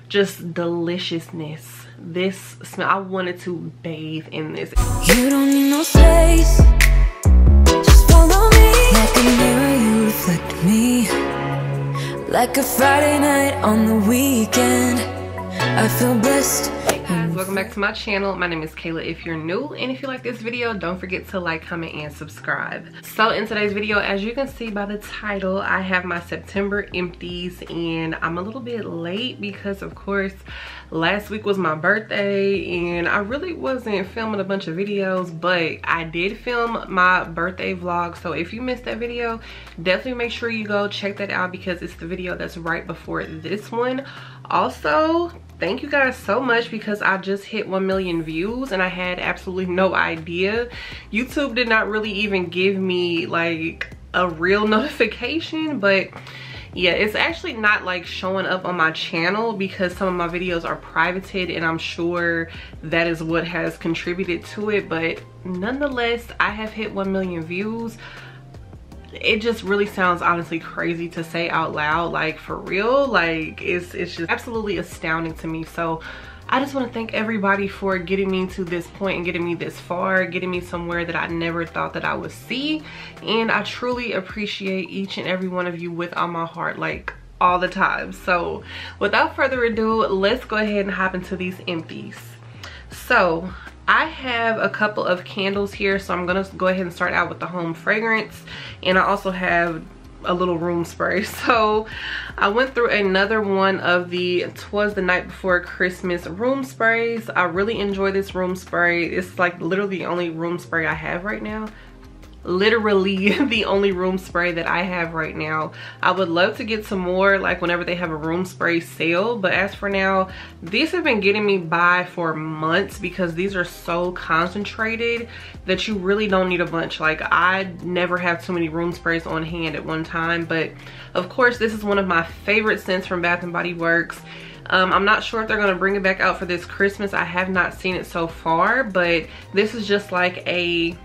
just deliciousness. This smell, I wanted to bathe in this. You don't need no space, just follow me. Like a mirror you reflect me, like a Friday night on the weekend. I feel blessed. Hey guys, welcome back to my channel. My name is Kayla if you're new, and if you like this video, don't forget to like, comment, and subscribe. So in today's video, as you can see by the title, I have my September empties, and I'm a little bit late because of course last week was my birthday and I really wasn't filming a bunch of videos, but I did film my birthday vlog. So if you missed that video, definitely make sure you go check that out because it's the video that's right before this one. Also, thank you guys so much because I just hit 1 million views and I had absolutely no idea. YouTube did not really even give me like a real notification, but yeah, it's actually not like showing up on my channel because some of my videos are privated, and I'm sure that is what has contributed to it. But nonetheless, I have hit 1 million views. It just really sounds honestly crazy to say out loud, like for real, like it's just absolutely astounding to me. So I just want to thank everybody for getting me to this point and getting me this far, getting me somewhere that I never thought that I would see. And I truly appreciate each and every one of you with all my heart, like all the time. So without further ado, let's go ahead and hop into these empties. So I have a couple of candles here, so I'm gonna go ahead and start out with the home fragrance, and I also have a little room spray. So I went through another one of the "'Twas the Night Before Christmas" room sprays. I really enjoy this room spray. It's like literally the only room spray I have right now. Literally the only room spray that I have right now. I would love to get some more like whenever they have a room spray sale, but as for now, these have been getting me by for months because these are so concentrated that you really don't need a bunch. Like I never have too many room sprays on hand at one time, but of course this is one of my favorite scents from Bath & Body Works. I'm not sure if they're going to bring it back out for this Christmas. I have not seen it so far, but this is just like a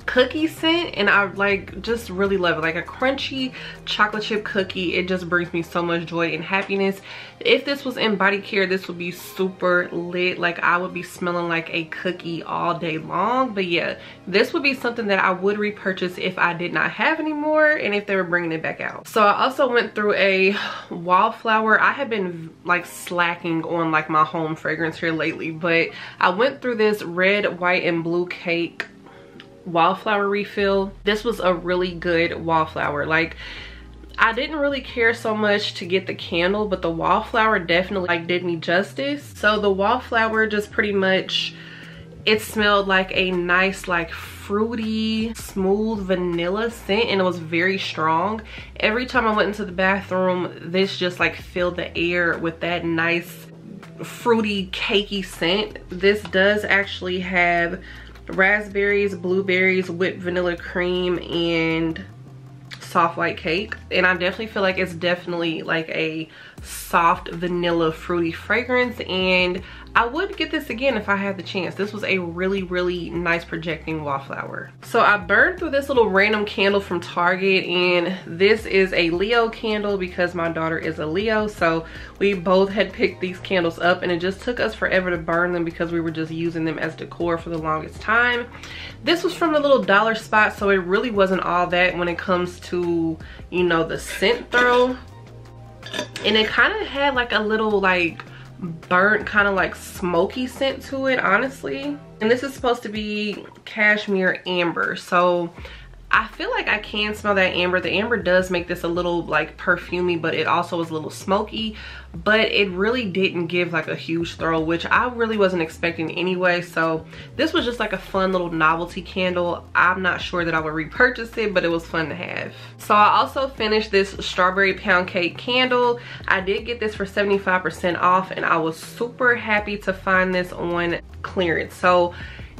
cookie scent, and I like just really love it. Like a crunchy chocolate chip cookie. It just brings me so much joy and happiness. If this was in body care, this would be super lit. Like I would be smelling like a cookie all day long. But yeah, this would be something that I would repurchase if I did not have any more and if they were bringing it back out. So I also went through a wallflower. I have been like slacking on like my home fragrance here lately, but I went through this red, white, and blue cake wallflower refill. This was a really good wallflower. Like I didn't really care so much to get the candle, but the wallflower definitely like did me justice. So the wallflower just pretty much, it smelled like a nice like fruity smooth vanilla scent, and it was very strong. Every time I went into the bathroom, this just like filled the air with that nice fruity cakey scent. This does actually have raspberries, blueberries, whipped vanilla cream, and soft white cake, and I definitely feel like it's definitely like a soft vanilla fruity fragrance, and I would get this again if I had the chance. This was a really nice projecting wallflower. So I burned through this little random candle from Target, and this is a Leo candle because my daughter is a Leo. So we both had picked these candles up, and it just took us forever to burn them because we were just using them as decor for the longest time. This was from the little dollar spot, so it really wasn't all that when it comes to, you know, the scent throw. And it kind of had like a little like burnt kind of like smoky scent to it, honestly. And this is supposed to be cashmere amber, so I feel like I can smell that amber. The amber does make this a little like perfumey, but it also is a little smoky, but it really didn't give like a huge throw, which I really wasn't expecting anyway. So this was just like a fun little novelty candle. I'm not sure that I would repurchase it, but it was fun to have. So I also finished this strawberry pound cake candle. I did get this for 75% off, and I was super happy to find this on clearance. So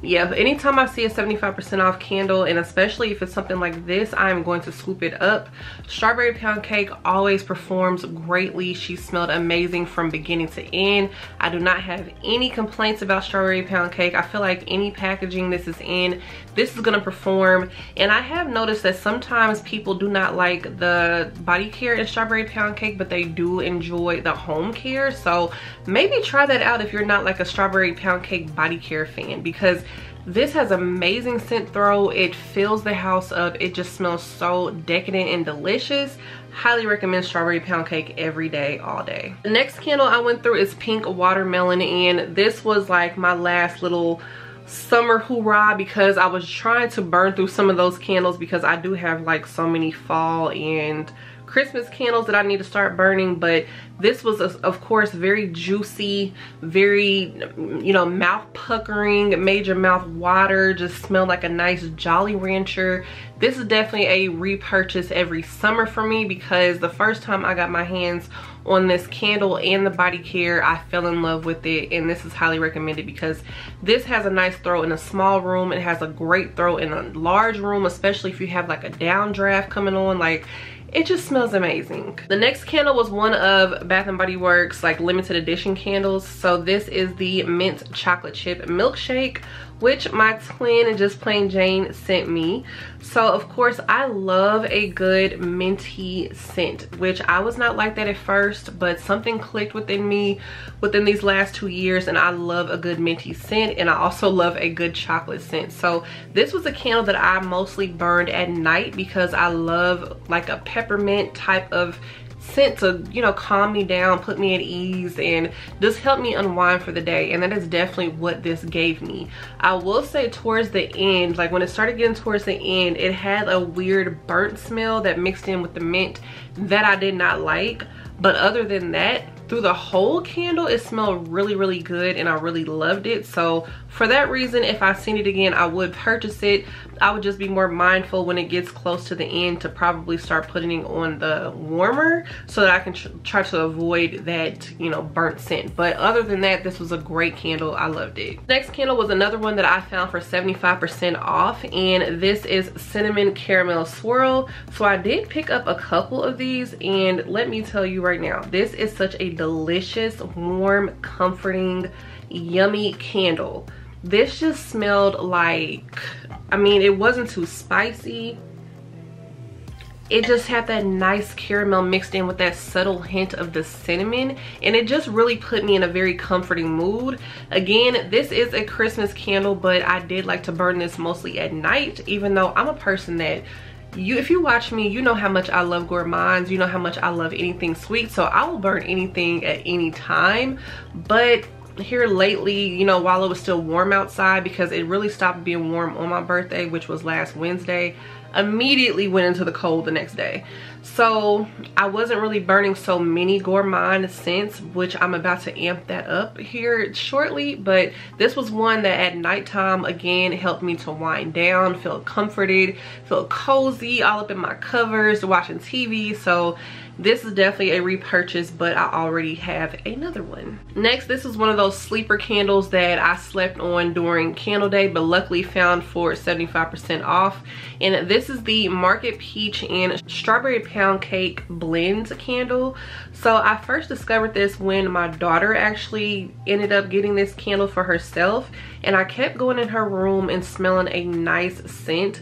yeah, anytime I see a 75% off candle, and especially if it's something like this, I'm going to swoop it up. Strawberry Pound Cake always performs greatly. She smelled amazing from beginning to end. I do not have any complaints about Strawberry Pound Cake. I feel like any packaging this is in, this is gonna perform. And I have noticed that sometimes people do not like the body care in Strawberry Pound Cake, but they do enjoy the home care. So maybe try that out if you're not like a Strawberry Pound Cake body care fan, because this has amazing scent throw. It fills the house up. It just smells so decadent and delicious. Highly recommend Strawberry Pound Cake every day, all day. The next candle I went through is Pink Watermelon, and this was like my last little summer hoorah, because I was trying to burn through some of those candles, because I do have like so many fall and Christmas candles that I need to start burning. But this was of course very juicy, very, you know, mouth puckering, made your mouth water, just smelled like a nice Jolly Rancher. This is definitely a repurchase every summer for me, because the first time I got my hands on this candle and the body care, I fell in love with it, and this is highly recommended because this has a nice throw in a small room. It has a great throw in a large room, especially if you have like a downdraft coming on. Like, it just smells amazing. The next candle was one of Bath & Body Works like limited edition candles. So this is the Mint Chocolate Chip Milkshake, which my twin and Just Plain Jane sent me. So of course I love a good minty scent, which I was not like that at first, but something clicked within me within these last 2 years, and I love a good minty scent, and I also love a good chocolate scent. So this was a candle that I mostly burned at night, because I love like a peppermint type of scent to, you know, calm me down, put me at ease, and just help me unwind for the day. And that is definitely what this gave me. I will say towards the end, like when it started getting towards the end, it had a weird burnt smell that mixed in with the mint that I did not like. But other than that, through the whole candle, it smelled really, really good, and I really loved it. So for that reason, if I seen it again, I would purchase it. I would just be more mindful when it gets close to the end to probably start putting it on the warmer, so that I can try to avoid that, you know, burnt scent. But other than that, this was a great candle. I loved it. Next candle was another one that I found for 75% off, and this is Cinnamon Caramel Swirl. So I did pick up a couple of these, and let me tell you right now, this is such a delicious, warm, comforting, yummy candle. This just smelled like, I mean, it wasn't too spicy. It just had that nice caramel mixed in with that subtle hint of the cinnamon, and it just really put me in a very comforting mood. Again, this is a Christmas candle, but I did like to burn this mostly at night, even though I'm a person that, if you watch me, you know how much I love gourmands, you know how much I love anything sweet, so I will burn anything at any time. But here lately, you know, while it was still warm outside, because it really stopped being warm on my birthday, which was last Wednesday, immediately went into the cold the next day. So I wasn't really burning so many gourmand scents, which I'm about to amp that up here shortly. But this was one that at nighttime, again, helped me to wind down, feel comforted, feel cozy, all up in my covers, watching TV. So this is definitely a repurchase, but I already have another one. Next, this is one of those sleeper candles that I slept on during Candle Day, but luckily found for 75% off. And this is the Market Peach and Strawberry Pound Cake Blend candle. So I first discovered this when my daughter actually ended up getting this candle for herself, and I kept going in her room and smelling a nice scent.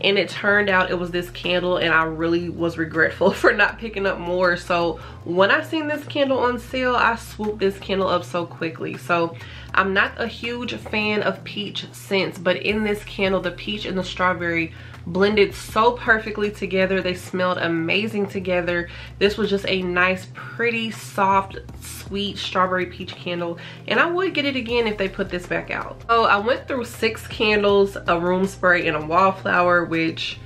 And it turned out it was this candle, and I really was regretful for not picking up more. So when I seen this candle on sale, I swooped this candle up so quickly. So I'm not a huge fan of peach scents, but in this candle, the peach and the strawberry blended so perfectly together. They smelled amazing together. This was just a nice, pretty, soft, sweet strawberry peach candle, and I would get it again if they put this back out. So I went through 6 candles, a room spray, and a wallflower, which,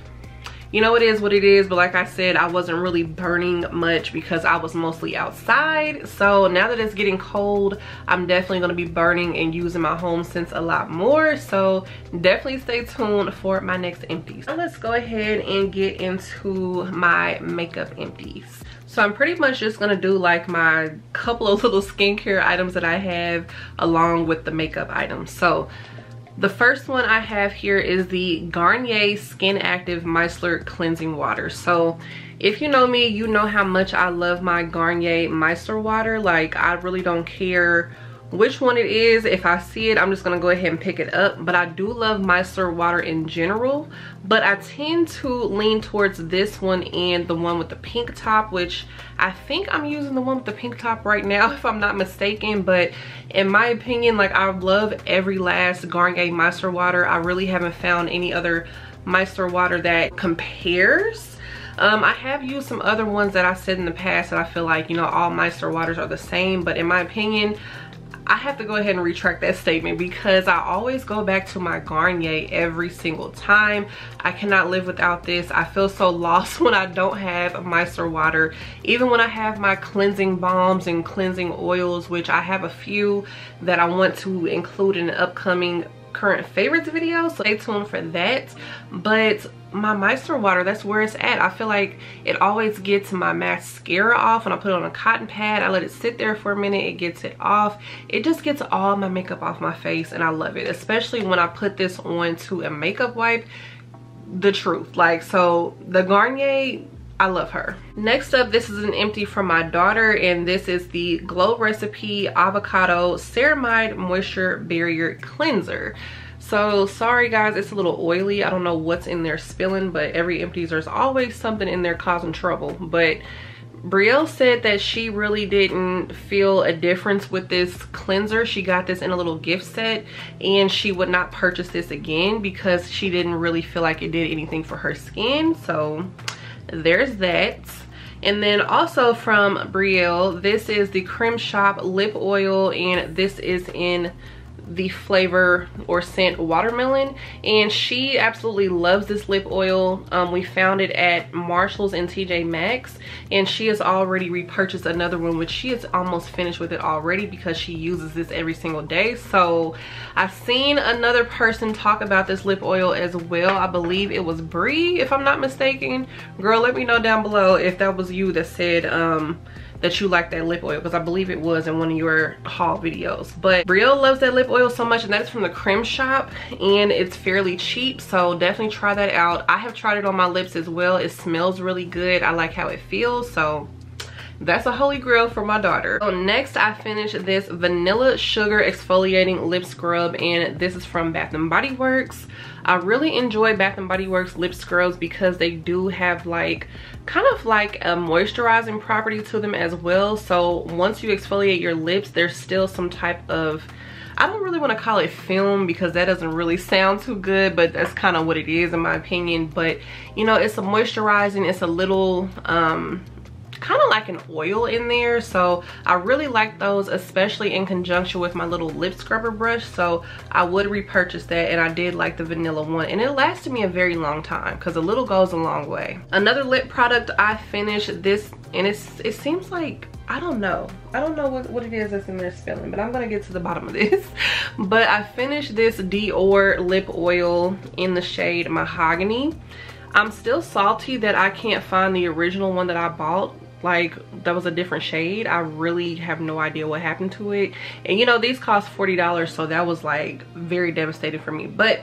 you know, it is what it is. But like I said, I wasn't really burning much because I was mostly outside. So now that it's getting cold, I'm definitely going to be burning and using my home scents a lot more. So definitely stay tuned for my next empties. Now let's go ahead and get into my makeup empties. So I'm pretty much just gonna do like my couple of little skincare items that I have along with the makeup items. So The first one I have here is the Garnier Skin Active Micellar Cleansing Water. So if you know me, you know how much I love my Garnier micellar water. Like, I really don't care which one it is. If I see it, I'm just gonna go ahead and pick it up. But I do love micellar water in general, but I tend to lean towards this one and the one with the pink top, which I think I'm using the one with the pink top right now if I'm not mistaken. But in my opinion, like, I love every last Garnier micellar water. I really haven't found any other micellar water that compares. I have used some other ones that I said in the past that I feel like, you know, all micellar waters are the same, but in my opinion, I have to go ahead and retract that statement because I always go back to my Garnier every single time. I cannot live without this. I feel so lost when I don't have micellar water. Even when I have my cleansing balms and cleansing oils, which I have a few that I want to include in the upcoming current favorites video, so stay tuned for that. But my micellar water, that's where it's at. I feel like it always gets my mascara off when I put it on a cotton pad. I let it sit there for a minute, it gets it off. It just gets all my makeup off my face, and I love it, especially when I put this on to a makeup wipe. The truth, like, so the Garnier, I love her. Next up, this is an empty from my daughter, and this is the Glow Recipe Avocado Ceramide Moisture Barrier Cleanser. So sorry guys, it's a little oily. I don't know what's in there spilling, but every empties, there's always something in there causing trouble. But Brielle said that she really didn't feel a difference with this cleanser. She got this in a little gift set, and she would not purchase this again because she didn't really feel like it did anything for her skin. So there's that. And then also from Brielle, this is the Creme Shop Lip Oil, and this is in the flavor or scent watermelon, and she absolutely loves this lip oil. We found it at Marshall's and TJ Maxx, and she has already repurchased another one, which she is almost finished with it already because she uses this every single day. So I've seen another person talk about this lip oil as well. I believe it was Bree, if I'm not mistaken. Girl, let me know down below if that was you that said that you like that lip oil, because I believe it was in one of your haul videos. But Brielle loves that lip oil so much, and that's from the Creme Shop, and it's fairly cheap, so definitely try that out. I have tried it on my lips as well. It smells really good. I like how it feels, so that's a holy grail for my daughter. So next, I finished this Vanilla Sugar Exfoliating Lip Scrub, and this is from Bath & Body Works. I really enjoy Bath & Body Works lip scrubs because they do have like kind of like a moisturizing property to them as well. So once you exfoliate your lips, there's still some type of, I don't really want to call it film because that doesn't really sound too good, but that's kind of what it is in my opinion. But you know, it's a moisturizing, it's a little kind of like an oil in there, so I really like those, especially in conjunction with my little lip scrubber brush. So I would repurchase that, and I did like the vanilla one, and it lasted me a very long time because a little goes a long way. Another lip product I finished this, and it seems like, I don't know what it is that's in there spilling, but I'm gonna get to the bottom of this. But I finished this Dior lip oil in the shade Mahogany. I'm still salty that I can't find the original one that I bought. Like, that was a different shade. I really have no idea what happened to it. And you know, these cost $40, so that was like very devastating for me. But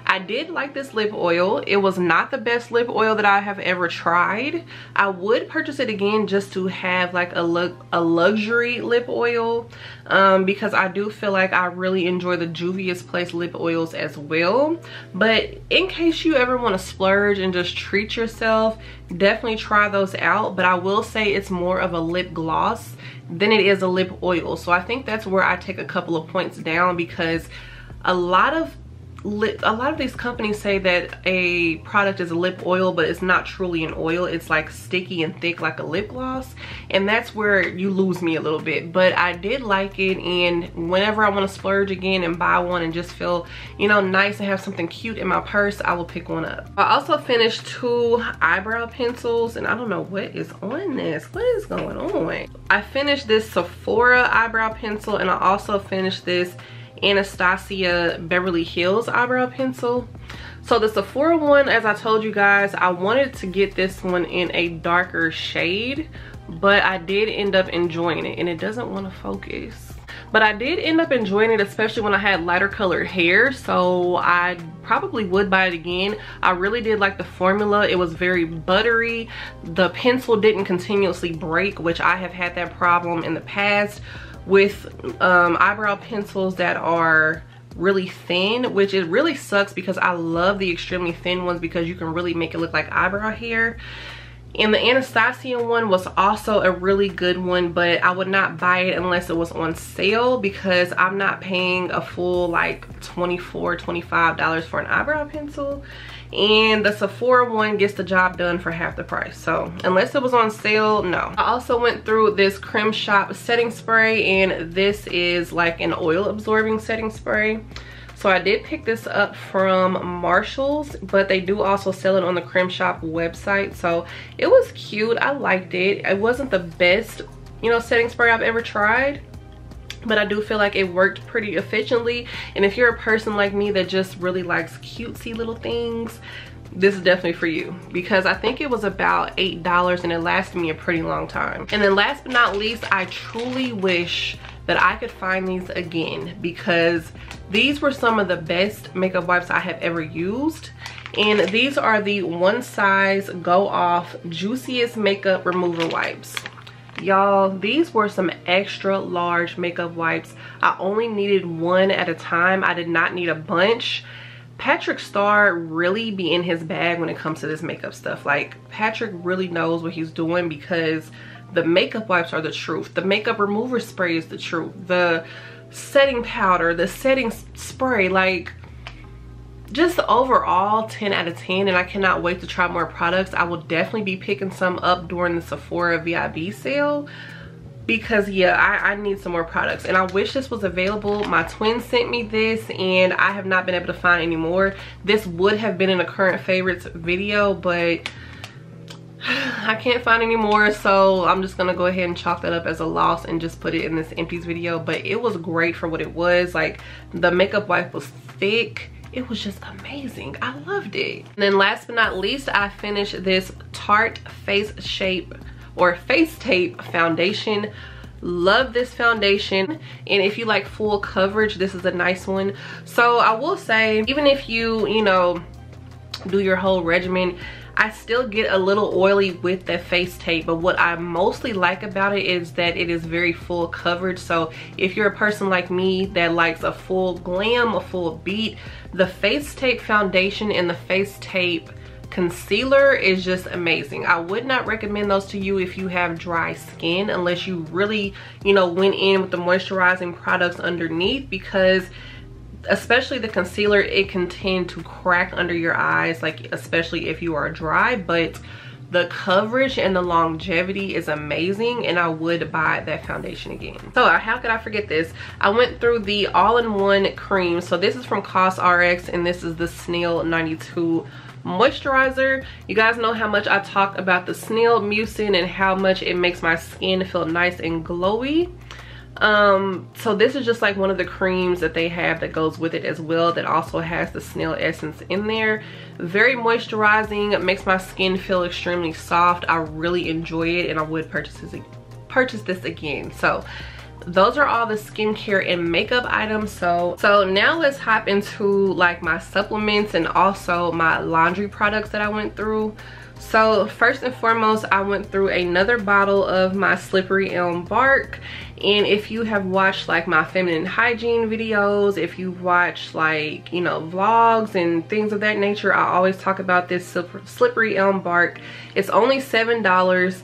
I did like this lip oil. It was not the best lip oil that I have ever tried. I would purchase it again just to have like a luxury lip oil, because I do feel like I really enjoy the Juiciest Place lip oils as well. But in case you ever want to splurge and just treat yourself, definitely try those out. But I will say it's more of a lip gloss than it is a lip oil. So I think that's where I take a couple of points down, because a lot of these companies say that a product is a lip oil, but it's not truly an oil. It's like sticky and thick like a lip gloss, and that's where you lose me a little bit. But I did like it, and whenever I want to splurge again and buy one and just feel, you know, nice and have something cute in my purse, I will pick one up. I also finished 2 eyebrow pencils, and I don't know what is on this. What is going on? I finished this Sephora eyebrow pencil, and I also finished this Anastasia Beverly Hills eyebrow pencil. So the Sephora one, as I told you guys, I wanted to get this one in a darker shade, but I did end up enjoying it, and it doesn't want to focus. But I did end up enjoying it, especially when I had lighter colored hair, so I probably would buy it again. I really did like the formula. It was very buttery. The pencil didn't continuously break, which I have had that problem in the past with eyebrow pencils that are really thin, which it really sucks because I love the extremely thin ones because you can really make it look like eyebrow hair. And the Anastasia one was also a really good one, but I would not buy it unless it was on sale because I'm not paying a full like $24, $25 for an eyebrow pencil. And the Sephora one gets the job done for half the price. So unless it was on sale, no. I also went through this Creme Shop setting spray, and this is like an oil absorbing setting spray. So I did pick this up from Marshall's, but they do also sell it on the Creme Shop website. So it was cute. I liked it. It wasn't the best, you know, setting spray I've ever tried, but I do feel like it worked pretty efficiently. And if you're a person like me that just really likes cutesy little things, this is definitely for you, because I think it was about $8 and it lasted me a pretty long time. And then last but not least, I truly wish that I could find these again, because these were some of the best makeup wipes I have ever used. And these are the One Size Go Off Juiciest Makeup Remover Wipes. Y'all, these were some extra large makeup wipes. I only needed one at a time. I did not need a bunch. Patrick Starr really be in his bag when it comes to this makeup stuff. Like, Patrick really knows what he's doing, because the makeup wipes are the truth. The makeup remover spray is the truth. The setting powder, the setting spray, like, just overall 10 out of 10. And I cannot wait to try more products. I will definitely be picking some up during the Sephora VIB sale, because yeah, I need some more products, and I wish this was available. My twin sent me this and I have not been able to find any more. This would have been in a current favorites video, but I can't find any more, so I'm just gonna go ahead and chalk that up as a loss and just put it in this empties video. But it was great for what it was. Like, the makeup wipe was thick. It was just amazing. I loved it. And then last but not least, I finished this Tarte Face Tape foundation. Love this foundation, and if you like full coverage, this is a nice one. So I will say, even if you know, do your whole regimen, I still get a little oily with the face tape, but what I mostly like about it is that it is very full coverage. So if you're a person like me that likes a full glam, a full beat, the face tape foundation and the face tape concealer is just amazing. I would not recommend those to you if you have dry skin, unless you really, you know, went in with the moisturizing products underneath, because especially the concealer, it can tend to crack under your eyes, like especially if you are dry. But the coverage and the longevity is amazing, and I would buy that foundation again. So how could I forget this? I went through the all-in-one cream. So this is from COSRX, and this is the Snail 92 moisturizer. You guys know how much I talked about the Snail Mucin and how much it makes my skin feel nice and glowy. So this is just like one of the creams that they have that goes with it as well, that also has the snail essence in there. Very moisturizing. It makes my skin feel extremely soft. I really enjoy it, and I would purchase this again. So those are all the skincare and makeup items. So now let's hop into like my supplements and also my laundry products that I went through. So first and foremost, I went through another bottle of my Slippery Elm Bark. And if you have watched like my feminine hygiene videos, if you've watched like, you know, vlogs and things of that nature, I always talk about this Slippery Elm Bark. It's only $7.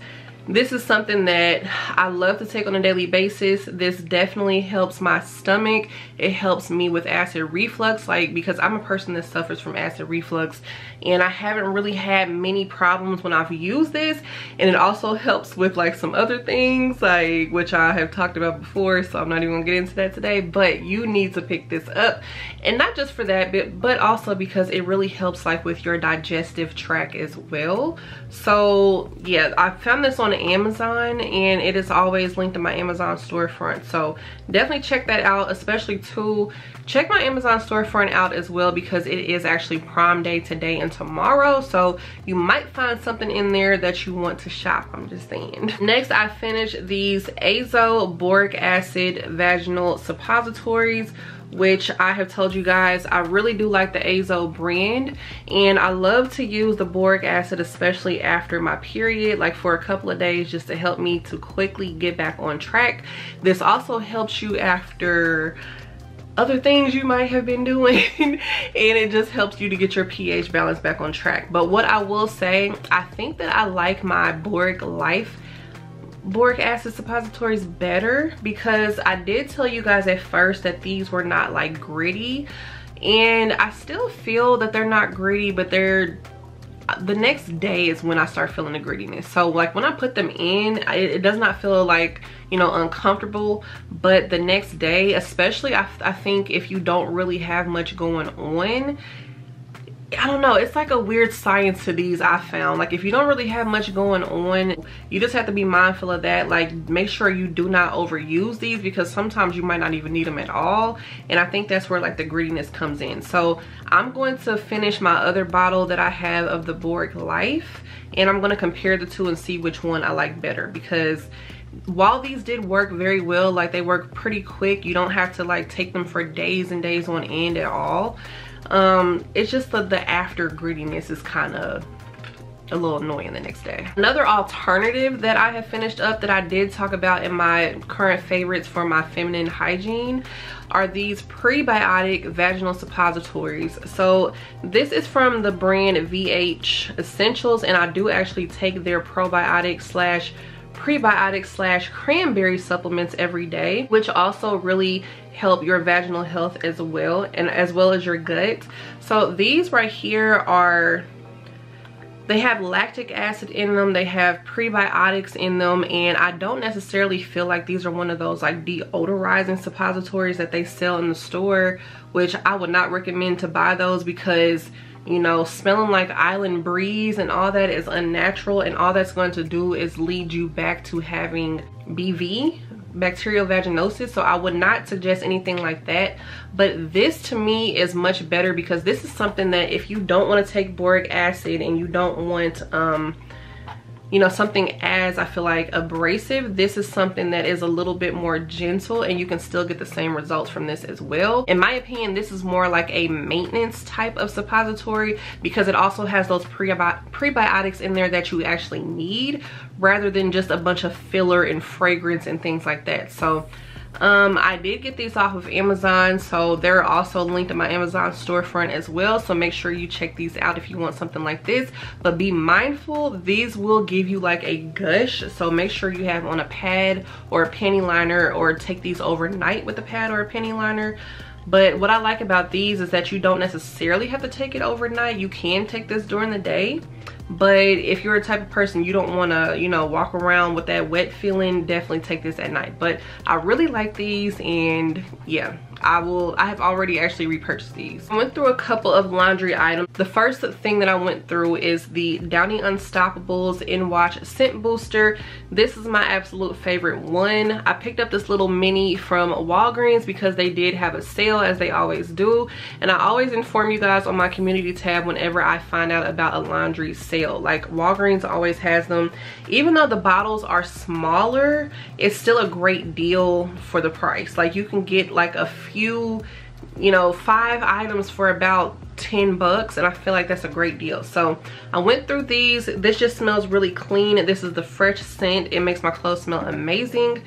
This is something that I love to take on a daily basis. This definitely helps my stomach. It helps me with acid reflux, like, because I'm a person that suffers from acid reflux, and I haven't really had many problems when I've used this. And it also helps with like some other things, like, which I have talked about before, so I'm not even gonna get into that today. But you need to pick this up, and not just for that, but also because it really helps like with your digestive tract as well. So yeah, I found this on Amazon, and it is always linked in my Amazon storefront. So definitely check that out, especially to check my Amazon storefront out as well, because it is actually Prime Day today and tomorrow. So you might find something in there that you want to shop. I'm just saying. Next, I finished these Azo Boric Acid Vaginal Suppositories, which I have told you guys I really do like the Azo brand, and I love to use the boric acid especially after my period, like for a couple of days, just to help me to quickly get back on track. This also helps you after other things you might have been doing and it just helps you to get your pH balance back on track. But what I will say, I think that I like my Boric Life boric acid suppositories better, because I did tell you guys at first that these were not like gritty, and I still feel that they're not gritty, but they're, the next day is when I start feeling the grittiness. So like when I put them in, it does not feel like, you know, uncomfortable, but the next day, especially I think if you don't really have much going on, I don't know, it's like a weird science to these, I found. Like if you don't really have much going on, you just have to be mindful of that. Like make sure you do not overuse these, because sometimes you might not even need them at all, and I think that's where like the grittiness comes in. So I'm going to finish my other bottle that I have of the Boric Life, and I'm going to compare the two and see which one I like better, because while these did work very well, like they work pretty quick, you don't have to like take them for days and days on end at all. It's just the after grittiness is kind of a little annoying the next day. Another alternative that I have finished up that I did talk about in my current favorites for my feminine hygiene are these prebiotic vaginal suppositories. So this is from the brand VH Essentials, and I do actually take their probiotic slash prebiotic slash cranberry supplements every day, which also really help your vaginal health as well, and as well as your gut. So these right here are, they have lactic acid in them, they have prebiotics in them, and I don't necessarily feel like these are one of those like deodorizing suppositories that they sell in the store, which I would not recommend to buy those, because you know, smelling like island breeze and all that is unnatural, and all that's going to do is lead you back to having BV, bacterial vaginosis. So I would not suggest anything like that. But this to me is much better, because this is something that if you don't want to take boric acid and you don't want you know, something as, I feel like, abrasive, this is something that is a little bit more gentle, and you can still get the same results from this as well. In my opinion, this is more like a maintenance type of suppository, because it also has those prebiotics in there that you actually need, rather than just a bunch of filler and fragrance and things like that. So I did get these off of Amazon, so they're also linked in my Amazon storefront as well, so make sure you check these out if you want something like this. But be mindful, these will give you like a gush, so make sure you have on a pad or a panty liner, or take these overnight with a pad or a panty liner. But what I like about these is that you don't necessarily have to take it overnight. You can take this during the day, but if you're a type of person you don't want to, you know, walk around with that wet feeling, definitely take this at night. But I really like these, and yeah, I have already actually repurchased these. I went through a couple of laundry items. The first thing that I went through is the Downy Unstoppables In-Watch Scent Booster. This is my absolute favorite one. I picked up this little mini from Walgreens because they did have a sale, as they always do, and I always inform you guys on my community tab whenever I find out about a laundry sale. Like Walgreens always has them. Even though the bottles are smaller, it's still a great deal for the price. Like you can get like a few, you know, 5 items for about 10 bucks, and I feel like that's a great deal. So I went through these. This just smells really clean. This is the fresh scent. It makes my clothes smell amazing.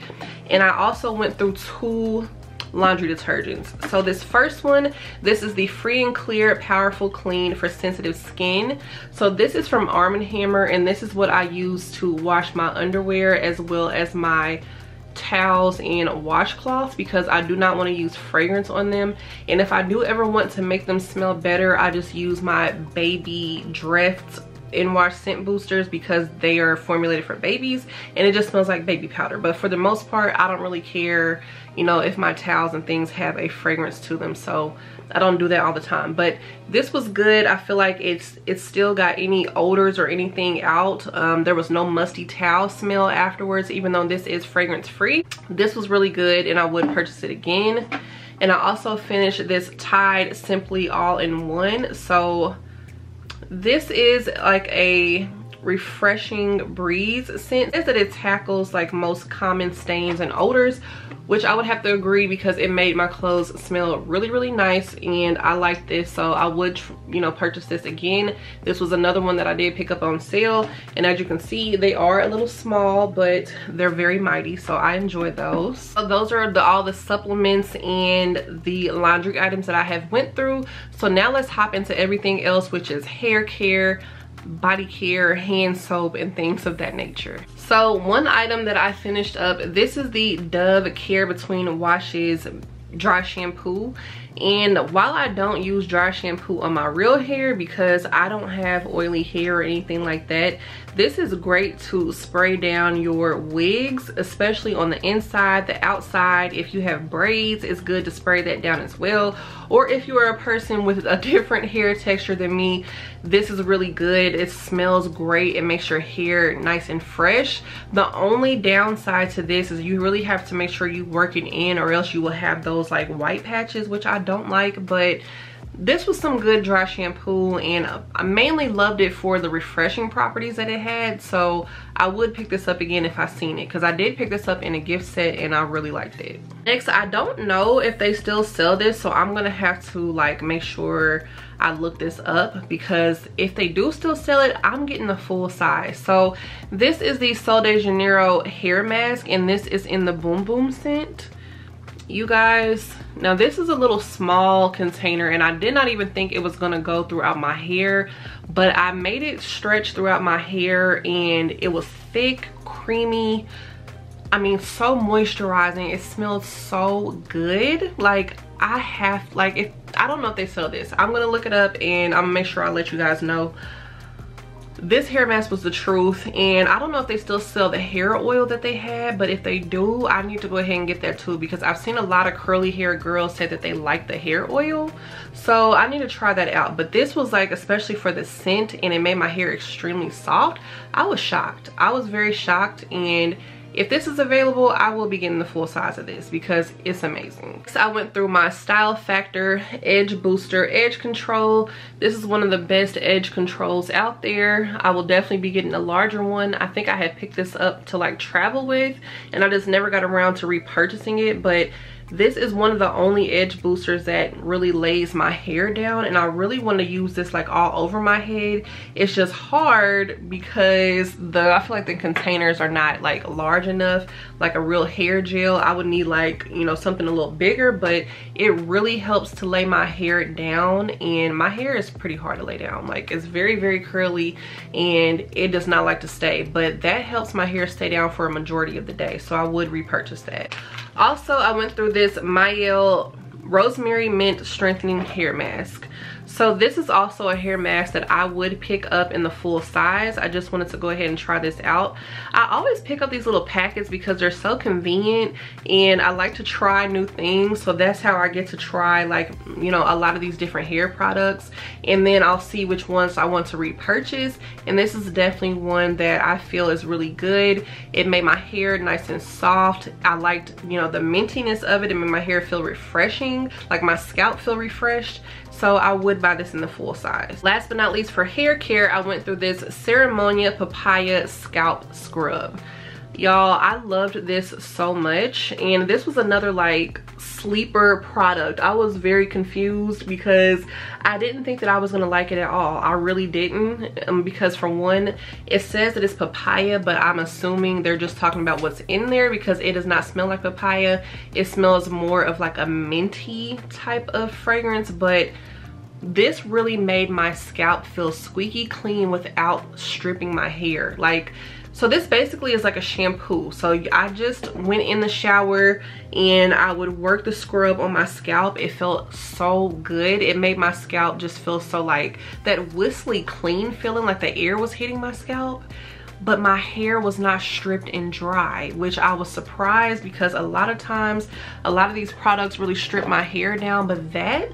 And I also went through 2 laundry detergents. So this first one, this is the Free and Clear Powerful Clean for Sensitive Skin. So this is from Arm & Hammer, and this is what I use to wash my underwear as well as my towels and washcloths, because I do not want to use fragrance on them. And if I do ever want to make them smell better, I just use my Baby Drift in-wash scent boosters because they are formulated for babies and it just smells like baby powder. But for the most part, I don't really care, you know, if my towels and things have a fragrance to them, so I don't do that all the time. But this was good. I feel like it's still got any odors or anything out. There was no musty towel smell afterwards, even though this is fragrance free. This was really good and I would purchase it again. And I also finished this Tide Simply All-in-One. So this is like a refreshing breeze scent. It says that it tackles like most common stains and odors, which I would have to agree because it made my clothes smell really, really nice, and I like this, so I would, you know, purchase this again. This was another one that I did pick up on sale, and as you can see, they are a little small, but they're very mighty, so I enjoy those. So those are all the supplements and the laundry items that I have went through. So now let's hop into everything else, which is hair care, body care, hand soap, and things of that nature. So one item that I finished up, this is the Dove Care Between Washes dry shampoo. And while I don't use dry shampoo on my real hair because I don't have oily hair or anything like that, this is great to spray down your wigs, especially on the inside, the outside. If you have braids, it's good to spray that down as well. Or if you are a person with a different hair texture than me, this is really good. It smells great. It makes your hair nice and fresh. The only downside to this is you really have to make sure you work it in, or else you will have those like white patches, which I don't like. But this was some good dry shampoo, and I mainly loved it for the refreshing properties that it had. So I would pick this up again if I seen it, because I did pick this up in a gift set and I really liked it. Next, I don't know if they still sell this, so I'm gonna have to like make sure I look this up, because if they do still sell it, I'm getting the full size. So this is the Sol de Janeiro hair mask, and this is in the Boom Boom scent. You guys, now this is a little small container, and I did not even think it was gonna go throughout my hair, but I made it stretch throughout my hair, and it was thick, creamy, I mean so moisturizing. It smelled so good. Like I don't know if they sell this. I'm gonna look it up and I'm gonna make sure I let you guys know. This hair mask was the truth, and I don't know if they still sell the hair oil that they had, but if they do, I need to go ahead and get that too, because I've seen a lot of curly hair girls say that they like the hair oil, so I need to try that out. But this was like, especially for the scent, and it made my hair extremely soft. I was shocked. I was very shocked, and if this is available, I will be getting the full size of this because it's amazing. So I went through my Style Factor Edge Booster Edge Control. This is one of the best edge controls out there. I will definitely be getting a larger one. I think I had picked this up to like travel with, and I just never got around to repurchasing it, but this is one of the only edge boosters that really lays my hair down, and I really want to use this like all over my head. It's just hard because I feel like the containers are not like large enough. Like a real hair gel, I would need like, you know, something a little bigger, but it really helps to lay my hair down, and my hair is pretty hard to lay down. Like it's very, very curly, and it does not like to stay, but that helps my hair stay down for a majority of the day, so I would repurchase that. Also, I went through this Mielle Rosemary Mint Strengthening Hair Mask. So this is also a hair mask that I would pick up in the full size. I just wanted to go ahead and try this out. I always pick up these little packets because they're so convenient, and I like to try new things. So that's how I get to try, like, you know, a lot of these different hair products, and then I'll see which ones I want to repurchase. And this is definitely one that I feel is really good. It made my hair nice and soft. I liked, you know, the mintiness of it. It made my hair feel refreshing, like my scalp feel refreshed. So I would buy this in the full size. Last but not least, for hair care, I went through this Ceremonia Papaya Scalp Scrub. Y'all, I loved this so much, and this was another like sleeper product. I was very confused because I didn't think that I was gonna like it at all. I really didn't, because for one, it says that it's papaya, but I'm assuming they're just talking about what's in there, because it does not smell like papaya. It smells more of like a minty type of fragrance, but this really made my scalp feel squeaky clean without stripping my hair. Like So this basically is like a shampoo. So I just went in the shower and I would work the scrub on my scalp. It felt so good. It made my scalp just feel so like that whistly clean feeling, like the air was hitting my scalp. But my hair was not stripped and dry, which I was surprised because a lot of times, a lot of these products really strip my hair down, but that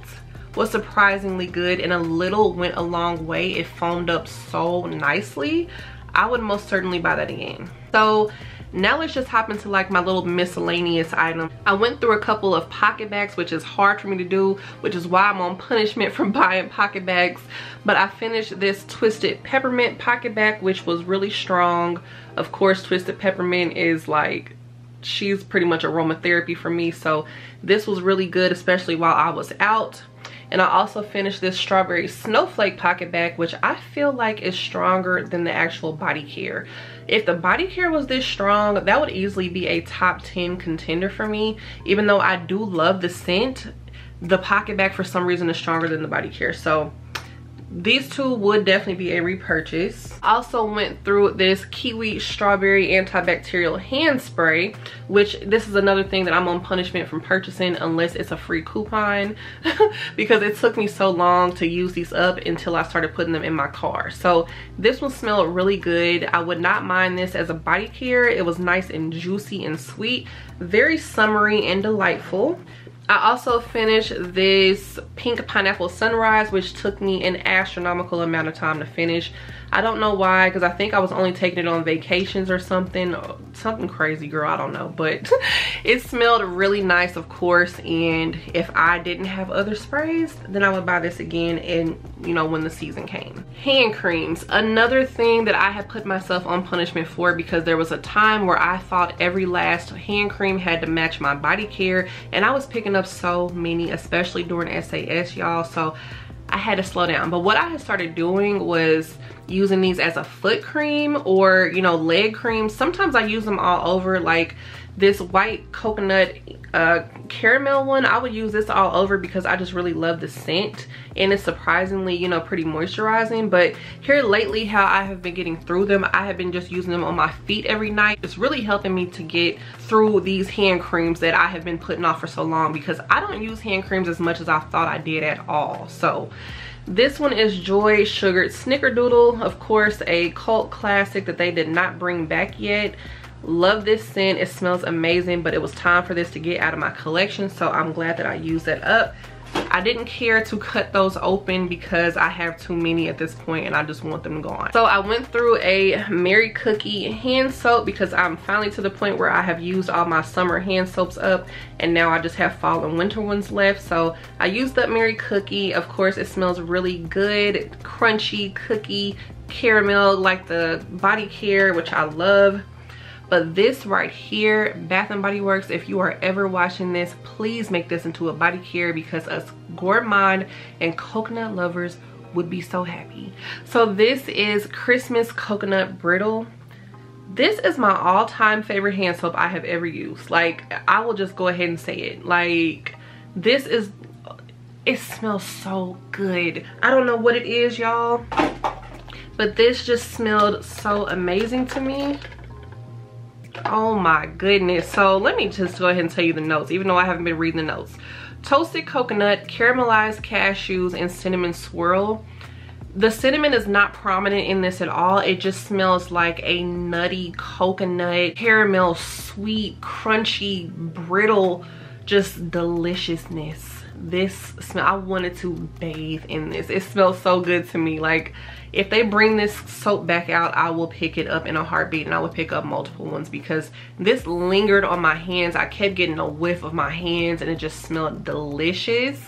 was surprisingly good and a little went a long way. It foamed up so nicely. I would most certainly buy that again. So now let's just hop into like my little miscellaneous item. I went through a couple of pocket bags, which is hard for me to do, which is why I'm on punishment from buying pocket bags. But I finished this Twisted Peppermint pocket bag, which was really strong. Of course, Twisted Peppermint is like, she's pretty much aromatherapy for me. So this was really good, especially while I was out. And I also finished this Strawberry Snowflake pocket bag, which I feel like is stronger than the actual body care. If the body care was this strong, that would easily be a top 10 contender for me. Even though I do love the scent, the pocket bag for some reason is stronger than the body care. So these two would definitely be a repurchase. I also went through this Kiwi Strawberry Antibacterial Handspray, which this is another thing that I'm on punishment from purchasing unless it's a free coupon because it took me so long to use these up until I started putting them in my car. So this one smelled really good. I would not mind this as a body care. It was nice and juicy and sweet, very summery and delightful. I also finished this Pink Pineapple Sunrise, which took me an astronomical amount of time to finish. I don't know why, because I think I was only taking it on vacations or something crazy, girl, I don't know. But it smelled really nice, of course, and if I didn't have other sprays, then I would buy this again, and you know, when the season came. Hand creams, another thing that I had put myself on punishment for, because there was a time where I thought every last hand cream had to match my body care, and I was picking up so many, especially during SAS, y'all. So I had to slow down. But what I had started doing was using these as a foot cream or, you know, leg cream. Sometimes I use them all over, like this white coconut caramel one. I would use this all over because I just really love the scent, and it's surprisingly, you know, pretty moisturizing. But here lately, how I have been getting through them, I have been just using them on my feet every night. It's really helping me to get through these hand creams that I have been putting off for so long, because I don't use hand creams as much as I thought I did at all. So this one is Joy Sugared Snickerdoodle, of course, a cult classic that they did not bring back yet. Love this scent. It smells amazing, but it was time for this to get out of my collection, so I'm glad that I used that up. I didn't care to cut those open because I have too many at this point and I just want them gone. So I went through a Mary Cookie hand soap because I'm finally to the point where I have used all my summer hand soaps up, and now I just have fall and winter ones left. So I used up Mary Cookie. Of course, it smells really good, crunchy cookie caramel like the body care, which I love. But this right here, Bath & Body Works, if you are ever watching this, please make this into a body care, because us gourmand and coconut lovers would be so happy. So this is Christmas Coconut Brittle. This is my all-time favorite hand soap I have ever used. Like, I will just go ahead and say it. Like, this is, it smells so good. I don't know what it is, y'all, but this just smelled so amazing to me. Oh my goodness. So let me just go ahead and tell you the notes, even though I haven't been reading the notes. Toasted coconut, caramelized cashews, and cinnamon swirl. The cinnamon is not prominent in this at all. It just smells like a nutty coconut, caramel, sweet, crunchy, brittle, just deliciousness. This smell, I wanted to bathe in this. It smells so good to me. Like, if they bring this soap back out, I will pick it up in a heartbeat, and I will pick up multiple ones, because this lingered on my hands. I kept getting a whiff of my hands and it just smelled delicious.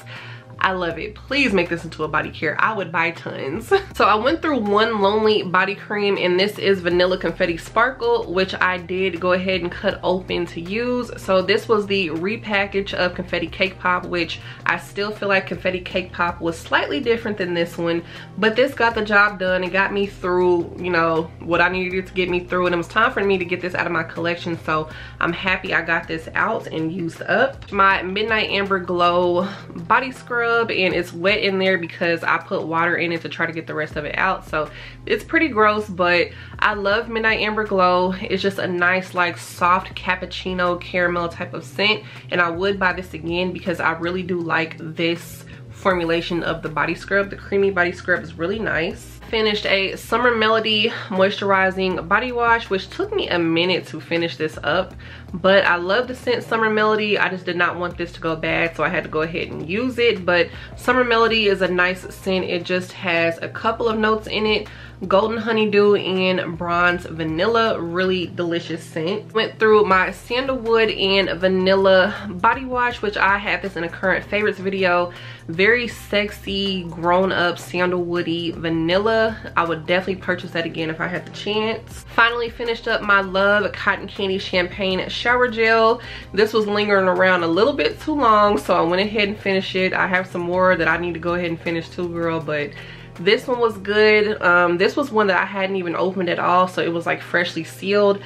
I love it. Please make this into a body care. I would buy tons. So I went through one Lonely body cream, and this is Vanilla Confetti Sparkle, which I did go ahead and cut open to use. So this was the repackage of Confetti Cake Pop, which I still feel like Confetti Cake Pop was slightly different than this one, but this got the job done and got me through, you know, what I needed to get me through, and it was time for me to get this out of my collection. So I'm happy I got this out and used up. My Midnight Amber Glow body scrub. scrub, and it's wet in there because I put water in it to try to get the rest of it out. So it's pretty gross, but I love Midnight Amber Glow. It's just a nice like soft cappuccino caramel type of scent, and I would buy this again because I really do like this formulation of the body scrub. The creamy body scrub is really nice. Finished a Summer Melody moisturizing body wash, which took me a minute to finish this up, but I love the scent Summer Melody. I just did not want this to go bad, so I had to go ahead and use it. But Summer Melody is a nice scent. It just has a couple of notes in it: golden honeydew and bronze vanilla. Really delicious scent. Went through my sandalwood and vanilla body wash, which I had this in a current favorites video. Very sexy, grown-up sandalwoody vanilla. I would definitely purchase that again if I had the chance. Finally finished up my Love Cotton Candy Champagne Shower Gel. This was lingering around a little bit too long, so I went ahead and finished it. I have some more that I need to go ahead and finish too, girl, but this one was good. This was one that I hadn't even opened at all, so it was like freshly sealed.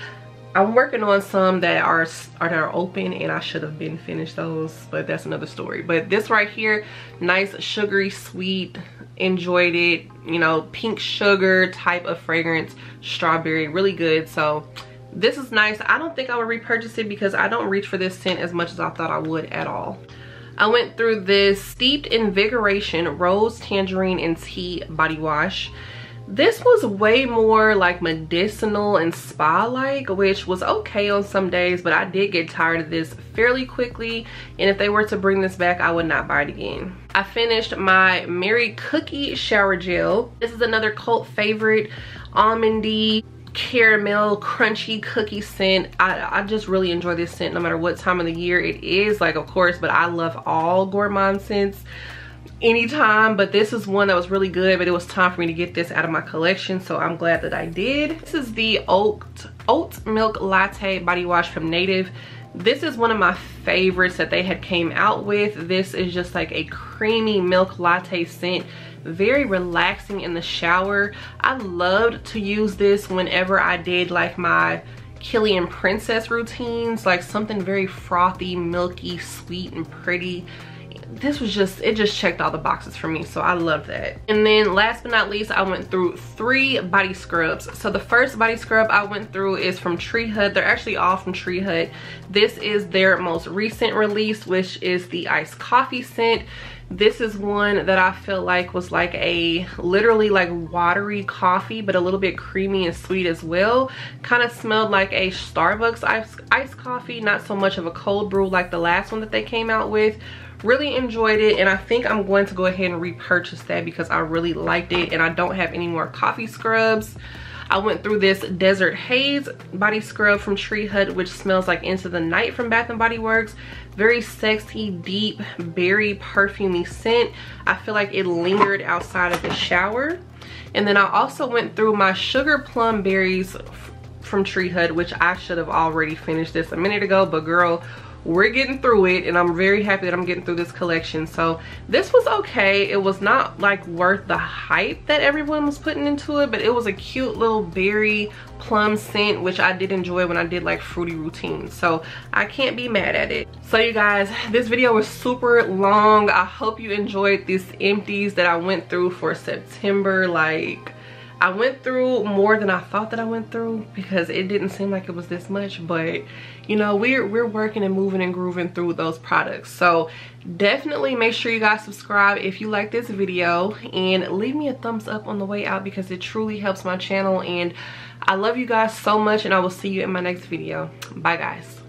I'm working on some that are open, and I should have been finished those, but that's another story. But this right here, nice sugary sweet, enjoyed it, you know, pink sugar type of fragrance, strawberry, really good. So this is nice. I don't think I would repurchase it because I don't reach for this scent as much as I thought I would at all. I went through this Steeped Invigoration Rose, Tangerine, and Tea body wash. This was way more like medicinal and spa-like, which was okay on some days, but I did get tired of this fairly quickly, and if they were to bring this back, I would not buy it again. I finished my Mary Cookie Shower Gel. This is another cult favorite, almondy, caramel, crunchy cookie scent. I just really enjoy this scent no matter what time of the year it is, like, of course, but I love all gourmand scents anytime, but this is one that was really good, but it was time for me to get this out of my collection, so I'm glad that I did. This is the oat milk latte body wash from Native. This is one of my favorites that they had came out with. This is just like a creamy milk latte scent, very relaxing in the shower. I loved to use this whenever I did like my Killian Princess routines, like something very frothy, milky, sweet, and pretty. This was just, it just checked all the boxes for me, so I love that. And then last but not least, I went through 3 body scrubs. So the first body scrub I went through is from Tree Hut. They're actually all from Tree Hut. This is their most recent release, which is the iced coffee scent. This is one that I feel like was like a literally like watery coffee, but a little bit creamy and sweet as well. Kind of smelled like a Starbucks iced coffee, not so much of a cold brew like the last one that they came out with. Really enjoyed it, and I think I'm going to go ahead and repurchase that because I really liked it, and I don't have any more coffee scrubs. I went through this Desert Haze body scrub from Tree Hut, which smells like Into the Night from Bath & Body Works. Very sexy, deep, berry, perfumey scent. I feel like it lingered outside of the shower. And then I also went through my Sugar Plum Berries from Tree Hut, which I should have already finished this a minute ago, but girl, we're getting through it, and I'm very happy that I'm getting through this collection. So this was okay. It was not like worth the hype that everyone was putting into it, but it was a cute little berry plum scent, which I did enjoy when I did like fruity routines, so I can't be mad at it. So you guys, this video was super long. I hope you enjoyed this empties that I went through for September. Like, I went through more than I thought that I went through because it didn't seem like it was this much, but you know, we're working and moving and grooving through those products. So definitely make sure you guys subscribe if you like this video, and leave me a thumbs up on the way out because it truly helps my channel, and I love you guys so much, and I will see you in my next video. Bye guys.